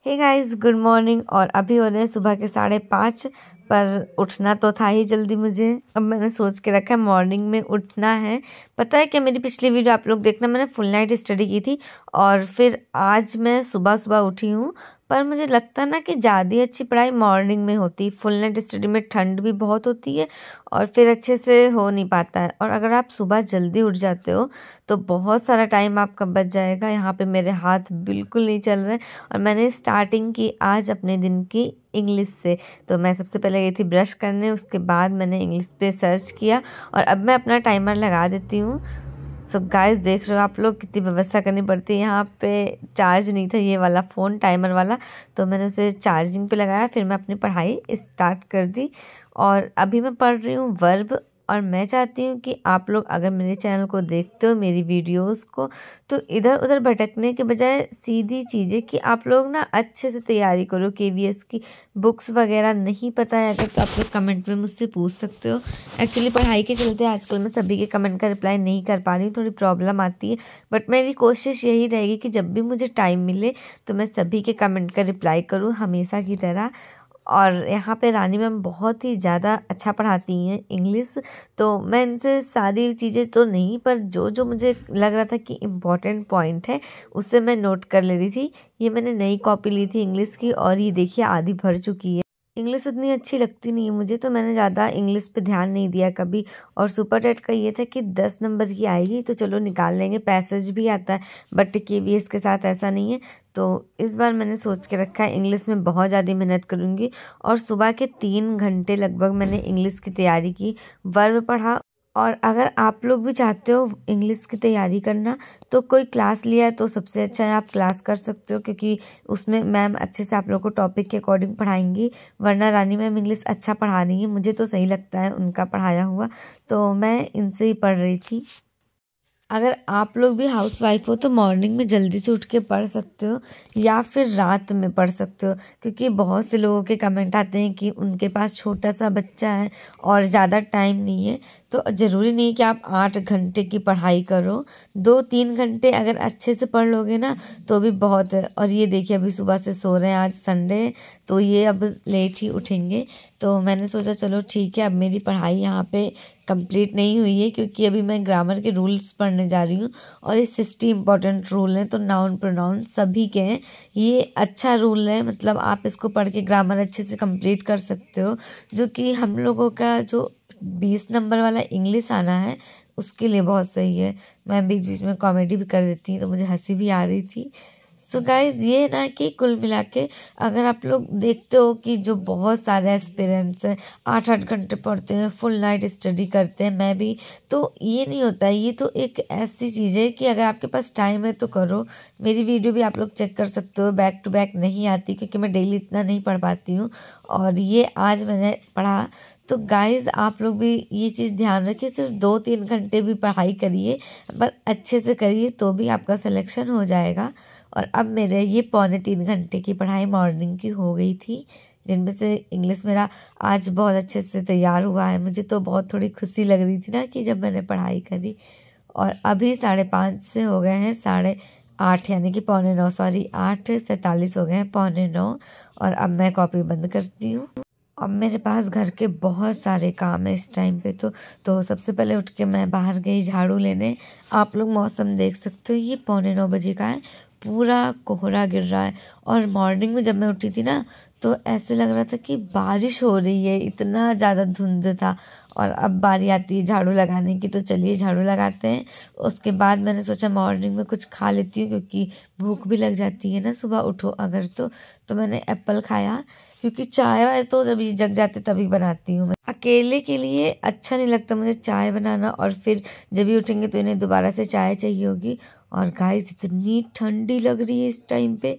Hey guys, good morning. और अभी हो रहे हैं सुबह के 5:30, पर उठना तो था ही जल्दी मुझे। अब मैंने सोच के रखा है मॉर्निंग में उठना है। पता है क्या, मेरी पिछली वीडियो आप लोग देखना, मैंने फुल नाइट स्टडी की थी और फिर आज मैं सुबह सुबह उठी हूँ। पर मुझे लगता है ना कि ज़्यादा अच्छी पढ़ाई मॉर्निंग में होती है। फुल नाइट स्टडी में ठंड भी बहुत होती है और फिर अच्छे से हो नहीं पाता है। और अगर आप सुबह जल्दी उठ जाते हो तो बहुत सारा टाइम आपका बच जाएगा। यहाँ पे मेरे हाथ बिल्कुल नहीं चल रहे। और मैंने स्टार्टिंग की आज अपने दिन की इंग्लिश से। तो मैं सबसे पहले गई थी ब्रश करने, उसके बाद मैंने इंग्लिश पे सर्च किया और अब मैं अपना टाइमर लगा देती हूँ। सो गाइस, देख रहे हो आप लोग कितनी व्यवस्था करनी पड़ती है। यहाँ पे चार्ज नहीं था ये वाला फ़ोन टाइमर वाला, तो मैंने उसे चार्जिंग पे लगाया, फिर मैं अपनी पढ़ाई स्टार्ट कर दी। और अभी मैं पढ़ रही हूँ वर्ब। और मैं चाहती हूँ कि आप लोग अगर मेरे चैनल को देखते हो, मेरी वीडियोस को, तो इधर उधर भटकने के बजाय सीधी चीज़ें कि आप लोग ना अच्छे से तैयारी करो। केवीएस की बुक्स वगैरह नहीं पता है अगर, तो आप लोग कमेंट में मुझसे पूछ सकते हो। एक्चुअली पढ़ाई के चलते आजकल मैं सभी के कमेंट का रिप्लाई नहीं कर पा रही हूँ, थोड़ी प्रॉब्लम आती है। बट मेरी कोशिश यही रहेगी कि जब भी मुझे टाइम मिले तो मैं सभी के कमेंट का रिप्लाई करूँ हमेशा की तरह। और यहाँ पे रानी मैम बहुत ही ज़्यादा अच्छा पढ़ाती हैं इंग्लिश। तो मैं इनसे सारी चीज़ें तो नहीं, पर जो जो मुझे लग रहा था कि इम्पॉर्टेंट पॉइंट है उससे मैं नोट कर ले रही थी। ये मैंने नई कॉपी ली थी इंग्लिश की और ये देखिए आधी भर चुकी है। इंग्लिश उतनी अच्छी लगती नहीं है मुझे, तो मैंने ज़्यादा इंग्लिश पे ध्यान नहीं दिया कभी। और सुपर टेट का ये था कि 10 नंबर की आएगी तो चलो निकाल लेंगे, पैसेज भी आता है। बट केवीएस के साथ ऐसा नहीं है। तो इस बार मैंने सोच के रखा है इंग्लिश में बहुत ज़्यादा मेहनत करूँगी। और सुबह के 3 घंटे लगभग मैंने इंग्लिश की तैयारी की, वर्ब पढ़ा। और अगर आप लोग भी चाहते हो इंग्लिश की तैयारी करना तो कोई क्लास लिया है तो सबसे अच्छा है, आप क्लास कर सकते हो, क्योंकि उसमें मैम अच्छे से आप लोग को टॉपिक के अकॉर्डिंग पढ़ाएंगी। वरना रानी मैम इंग्लिश अच्छा पढ़ा रही है, मुझे तो सही लगता है उनका पढ़ाया हुआ, तो मैं इनसे ही पढ़ रही थी। अगर आप लोग भी हाउसवाइफ हो तो मॉर्निंग में जल्दी से उठ के पढ़ सकते हो या फिर रात में पढ़ सकते हो, क्योंकि बहुत से लोगों के कमेंट आते हैं कि उनके पास छोटा सा बच्चा है और ज़्यादा टाइम नहीं है। तो ज़रूरी नहीं कि आप 8 घंटे की पढ़ाई करो, 2-3 घंटे अगर अच्छे से पढ़ लोगे ना तो भी बहुत है। और ये देखिए अभी सुबह से सो रहे हैं, आज संडे तो ये अब लेट ही उठेंगे। तो मैंने सोचा चलो ठीक है, अब मेरी पढ़ाई यहाँ पे कंप्लीट नहीं हुई है, क्योंकि अभी मैं ग्रामर के रूल्स पढ़ने जा रही हूँ। और ये 60 इंपॉर्टेंट रूल हैं, तो नाउन प्रोनाउन सभी के हैं। ये अच्छा रूल है, मतलब आप इसको पढ़ के ग्रामर अच्छे से कंप्लीट कर सकते हो। जो कि हम लोगों का जो 20 नंबर वाला इंग्लिश आना है उसके लिए बहुत सही है। मैं बीच बीच में कॉमेडी भी कर देती हूँ तो मुझे हंसी भी आ रही थी। सो गाइज, ये ना कि कुल मिला के अगर आप लोग देखते हो कि जो बहुत सारे एस्पिरेंट्स हैं 8-8 घंटे पढ़ते हैं, फुल नाइट स्टडी करते हैं, मैं भी, तो ये नहीं होता है। ये तो एक ऐसी चीज़ है कि अगर आपके पास टाइम है तो करो। मेरी वीडियो भी आप लोग चेक कर सकते हो, बैक टू बैक नहीं आती क्योंकि मैं डेली इतना नहीं पढ़ पाती हूँ। और ये आज मैंने पढ़ा। तो गाइज, आप लोग भी ये चीज़ ध्यान रखिए, सिर्फ 2-3 घंटे भी पढ़ाई करिए, पर अच्छे से करिए तो भी आपका सिलेक्शन हो जाएगा। और अब मेरे ये 2.25 घंटे की पढ़ाई मॉर्निंग की हो गई थी, जिनमें से इंग्लिश मेरा आज बहुत अच्छे से तैयार हुआ है। मुझे तो बहुत थोड़ी खुशी लग रही थी ना कि जब मैंने पढ़ाई करी। और अभी 5:30 से हो गए हैं 8:30, यानी कि 8:45, सॉरी 8:47 हो गए हैं 8:45। और अब मैं कॉपी बंद करती हूँ। अब मेरे पास घर के बहुत सारे काम है इस टाइम पे। तो सबसे पहले उठ के मैं बाहर गई झाड़ू लेने। आप लोग मौसम देख सकते हो, ये 8:45 बजे का है, पूरा कोहरा गिर रहा है। और मॉर्निंग में जब मैं उठी थी ना तो ऐसे लग रहा था कि बारिश हो रही है, इतना ज़्यादा धुंध था। और अब बारी आती है झाड़ू लगाने की, तो चलिए झाड़ू लगाते हैं। उसके बाद मैंने सोचा मॉर्निंग में कुछ खा लेती हूँ, क्योंकि भूख भी लग जाती है ना सुबह उठो अगर। तो मैंने एप्पल खाया, क्योंकि चाय वाय तो जब ये जग जाते तभी बनाती हूँ मैं। अकेले के लिए अच्छा नहीं लगता मुझे चाय बनाना, और फिर जब भी उठेंगे तो इन्हें दोबारा से चाय चाहिए होगी। और गाइस, इतनी ठंडी लग रही है इस टाइम पे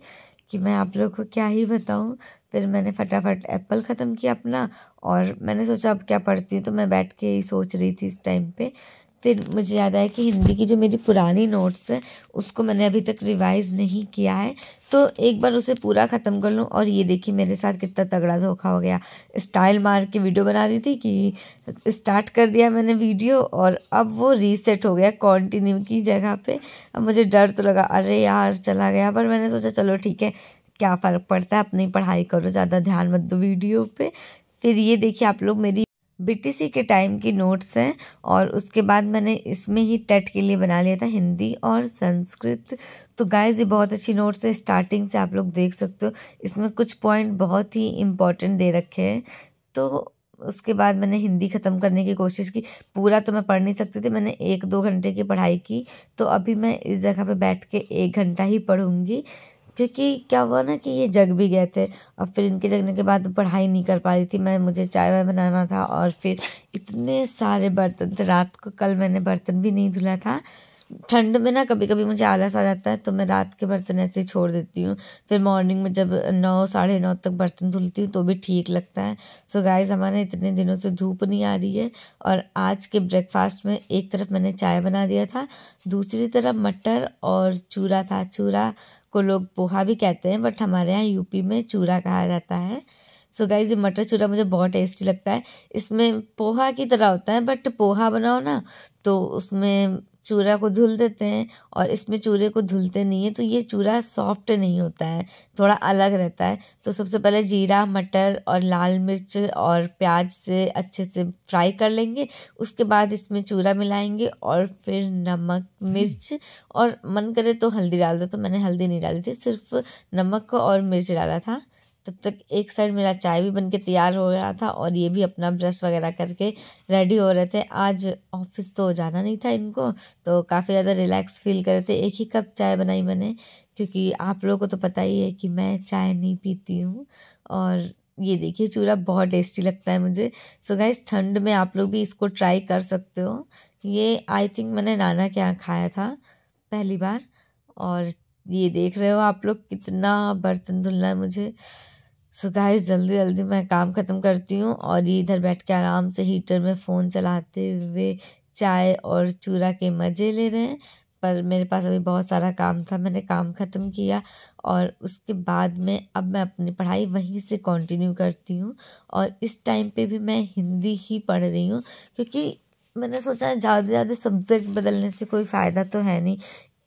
कि मैं आप लोग को क्या ही बताऊं। फिर मैंने फटाफट एप्पल ख़त्म किया अपना, और मैंने सोचा अब क्या पढ़ती हूँ, तो मैं बैठ के ही सोच रही थी इस टाइम पे। फिर मुझे याद आया कि हिंदी की जो मेरी पुरानी नोट्स है उसको मैंने अभी तक रिवाइज़ नहीं किया है, तो एक बार उसे पूरा ख़त्म कर लूँ। और ये देखिए मेरे साथ कितना तगड़ा धोखा हो गया। स्टाइल मार के वीडियो बना रही थी कि स्टार्ट कर दिया मैंने वीडियो, और अब वो रीसेट हो गया कंटिन्यू की जगह पे। अब मुझे डर तो लगा, अरे यार चला गया, पर मैंने सोचा चलो ठीक है, क्या फ़र्क पड़ता है, अपनी पढ़ाई करो, ज़्यादा ध्यान मत दो वीडियो पे। फिर ये देखिए आप लोग, मेरी बीटीसी के टाइम की नोट्स हैं, और उसके बाद मैंने इसमें ही टेट के लिए बना लिया था हिंदी और संस्कृत। तो गाइस ये बहुत अच्छी नोट्स है, स्टार्टिंग से आप लोग देख सकते हो, इसमें कुछ पॉइंट बहुत ही इम्पोर्टेंट दे रखे हैं। तो उसके बाद मैंने हिंदी ख़त्म करने की कोशिश की। पूरा तो मैं पढ़ नहीं सकती थी, मैंने 1-2 घंटे की पढ़ाई की। तो अभी मैं इस जगह पे बैठ के 1 घंटा ही पढ़ूंगी, क्योंकि क्या हुआ ना कि ये जग भी गए थे। और फिर इनके जगने के बाद पढ़ाई नहीं कर पा रही थी मैं, मुझे चाय वाय बनाना था, और फिर इतने सारे बर्तन थे रात को। कल मैंने बर्तन भी नहीं धुला था। ठंड में ना कभी कभी मुझे आलस आ जाता है, तो मैं रात के बर्तन ऐसे ही छोड़ देती हूँ। फिर मॉर्निंग में जब 9 साढ़े 9 तक बर्तन धुलती हूँ तो भी ठीक लगता है। सो गाइस हमारे इतने दिनों से धूप नहीं आ रही है, और आज के ब्रेकफास्ट में एक तरफ मैंने चाय बना दिया था, दूसरी तरफ मटर और चूरा था। चूरा को लोग पोहा भी कहते हैं, बट हमारे यहाँ यूपी में चूरा कहा जाता है। सो गाइस ये मटर चूरा मुझे बहुत टेस्टी लगता है। इसमें पोहा की तरह होता है, बट पोहा बनाओ ना तो उसमें चूरा को धुल देते हैं, और इसमें चूरे को धुलते नहीं है, तो ये चूरा सॉफ्ट नहीं होता है, थोड़ा अलग रहता है। तो सबसे पहले जीरा, मटर और लाल मिर्च और प्याज से अच्छे से फ्राई कर लेंगे। उसके बाद इसमें चूरा मिलाएंगे, और फिर नमक, मिर्च, और मन करे तो हल्दी डाल दो। तो मैंने हल्दी नहीं डाली थी, सिर्फ नमक और मिर्च डाला था। तब तक एक साइड मेरा चाय भी बनके तैयार हो रहा था, और ये भी अपना ब्रश वगैरह करके रेडी हो रहे थे। आज ऑफिस तो जाना नहीं था इनको, तो काफ़ी ज़्यादा रिलैक्स फील कर रहे थे। 1 ही कप चाय बनाई मैंने, क्योंकि आप लोगों को तो पता ही है कि मैं चाय नहीं पीती हूँ। और ये देखिए चूरा बहुत टेस्टी लगता है मुझे। सो गाइस ठंड में आप लोग भी इसको ट्राई कर सकते हो। ये आई थिंक मैंने नाना के यहाँ खाया था पहली बार। और ये देख रहे हो आप लोग, कितना बर्तन धुलना है मुझे। सो गाइस जल्दी जल्दी मैं काम ख़त्म करती हूँ, और ये इधर बैठ के आराम से हीटर में फ़ोन चलाते हुए चाय और चूरा के मज़े ले रहे हैं। पर मेरे पास अभी बहुत सारा काम था, मैंने काम ख़त्म किया, और उसके बाद में अब मैं अपनी पढ़ाई वहीं से कंटिन्यू करती हूँ। और इस टाइम पे भी मैं हिंदी ही पढ़ रही हूँ, क्योंकि मैंने सोचा है ज़्यादा से ज़्यादा सब्जेक्ट बदलने से कोई फ़ायदा तो है नहीं।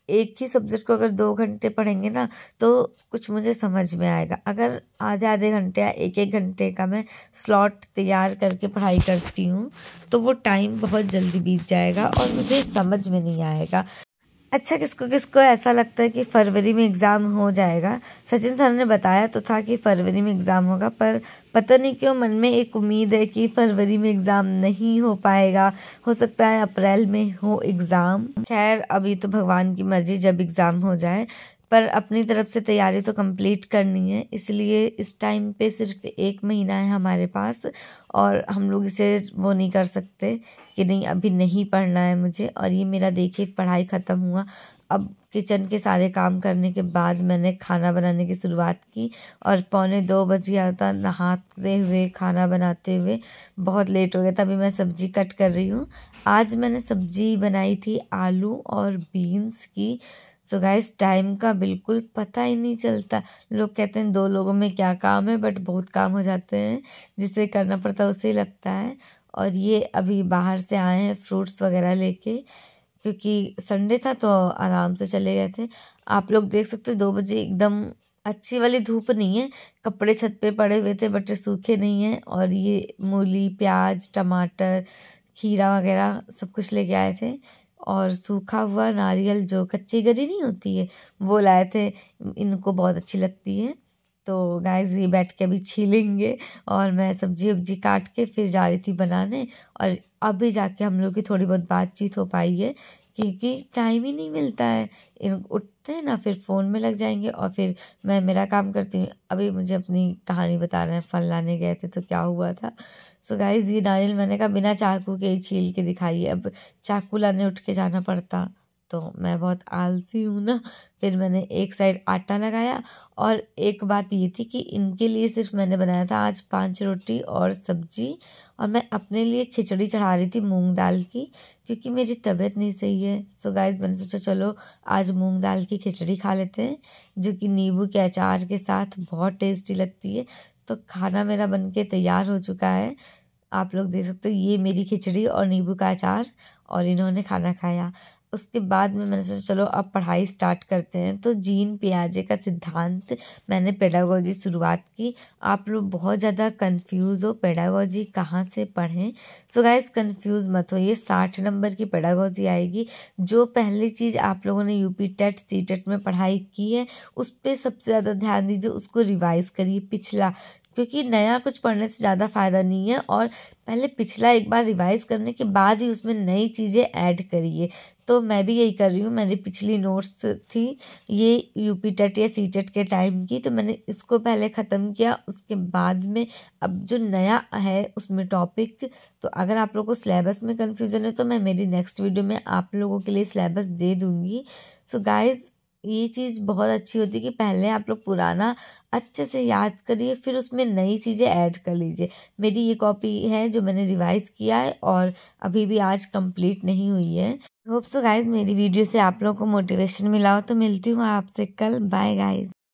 एक ही सब्जेक्ट को अगर 2 घंटे पढ़ेंगे ना तो कुछ मुझे समझ में आएगा। अगर आधे आधे घंटे या 1-1 घंटे का मैं स्लॉट तैयार करके पढ़ाई करती हूँ, तो वो टाइम बहुत जल्दी बीत जाएगा और मुझे समझ में नहीं आएगा। अच्छा, किसको किसको ऐसा लगता है कि फरवरी में एग्ज़ाम हो जाएगा। सचिन सर ने बताया तो था कि फरवरी में एग्ज़ाम होगा, पर पता नहीं क्यों मन में एक उम्मीद है कि फरवरी में एग्ज़ाम नहीं हो पाएगा, हो सकता है अप्रैल में हो एग्ज़ाम। खैर अभी तो भगवान की मर्जी, जब एग्ज़ाम हो जाए। पर अपनी तरफ से तैयारी तो कंप्लीट करनी है, इसलिए इस टाइम पे सिर्फ 1 महीना है हमारे पास, और हम लोग इसे वो नहीं कर सकते कि नहीं अभी नहीं पढ़ना है मुझे। और ये मेरा देखिए पढ़ाई ख़त्म हुआ। अब किचन के सारे काम करने के बाद मैंने खाना बनाने की शुरुआत की, और 1:45 बज गया था नहाते हुए, खाना बनाते हुए बहुत लेट हो गया था। अभी मैं सब्ज़ी कट कर रही हूँ। आज मैंने सब्ज़ी बनाई थी आलू और बीन्स की। सो गाइस टाइम का बिल्कुल पता ही नहीं चलता। लोग कहते हैं 2 लोगों में क्या काम है, बट बहुत काम हो जाते हैं, जिसे करना पड़ता है उसे ही लगता है। और ये अभी बाहर से आए हैं फ्रूट्स वगैरह लेके, क्योंकि संडे था तो आराम से चले गए थे। आप लोग देख सकते हो 2 बजे एकदम अच्छी वाली धूप नहीं है, कपड़े छत पे पड़े हुए थे बट सूखे नहीं हैं। और ये मूली, प्याज, टमाटर, खीरा वगैरह सब कुछ लेके आए थे, और सूखा हुआ नारियल, जो कच्ची गरी नहीं होती है, वो लाए थे। इनको बहुत अच्छी लगती है। तो गाइस ये बैठ के अभी छीलेंगे, और मैं सब्जी वब्जी काट के फिर जा रही थी बनाने। और अभी जाके हम लोग की थोड़ी बहुत बातचीत हो पाई है, क्योंकि टाइम ही नहीं मिलता है। इन उठते हैं ना फिर फ़ोन में लग जाएंगे, और फिर मैं मेरा काम करती हूँ। अभी मुझे अपनी कहानी बता रहे हैं, फल लाने गए थे तो क्या हुआ था। सो गाइस ये नारियल मैंने कहा बिना चाकू के ही छील के दिखाइए, अब चाकू लाने उठ के जाना पड़ता, तो मैं बहुत आलसी हूँ ना। फिर मैंने एक साइड आटा लगाया, और एक बात ये थी कि इनके लिए सिर्फ मैंने बनाया था आज 5 रोटी और सब्जी, और मैं अपने लिए खिचड़ी चढ़ा रही थी मूंग दाल की, क्योंकि मेरी तबीयत नहीं सही है। सो गाइस मैंने सोचा चलो आज मूंग दाल की खिचड़ी खा लेते हैं, जो कि नींबू के अचार के साथ बहुत टेस्टी लगती है। तो खाना मेरा बनके तैयार हो चुका है, आप लोग देख सकते हो। ये मेरी खिचड़ी और नींबू का अचार, और इन्होंने खाना खाया। उसके बाद में मैंने सोचा चलो अब पढ़ाई स्टार्ट करते हैं। तो जीन पियाजे का सिद्धांत मैंने पेडागोजी शुरुआत की। आप लोग बहुत ज़्यादा कंफ्यूज हो पेडागोजी कहाँ से पढ़ें। सो गाइस कंफ्यूज मत हो, ये 60 नंबर की पेडागोजी आएगी। जो पहली चीज़ आप लोगों ने यूपी टेट सीटेट में पढ़ाई की है उस पर सबसे ज़्यादा ध्यान दीजिए, उसको रिवाइज करिए पिछला, क्योंकि नया कुछ पढ़ने से ज़्यादा फ़ायदा नहीं है। और पहले पिछला एक बार रिवाइज करने के बाद ही उसमें नई चीज़ें ऐड करिए। तो मैं भी यही कर रही हूँ। मेरी पिछली नोट्स थी ये यूपी टेट या सी टेट के टाइम की, तो मैंने इसको पहले ख़त्म किया। उसके बाद में अब जो नया है उसमें टॉपिक, तो अगर आप लोगों को सिलेबस में कन्फ्यूज़न है तो मैं मेरी नेक्स्ट वीडियो में आप लोगों के लिए सिलेबस दे दूँगी। सो गाइज़ ये चीज़ बहुत अच्छी होती है कि पहले आप लोग पुराना अच्छे से याद करिए, फिर उसमें नई चीज़ें ऐड कर लीजिए। मेरी ये कॉपी है जो मैंने रिवाइज़ किया है और अभी भी आज कंप्लीट नहीं हुई है। होप सो गाइज़ मेरी वीडियो से आप लोगों को मोटिवेशन मिला हो। तो मिलती हूँ आपसे कल। Bye guys.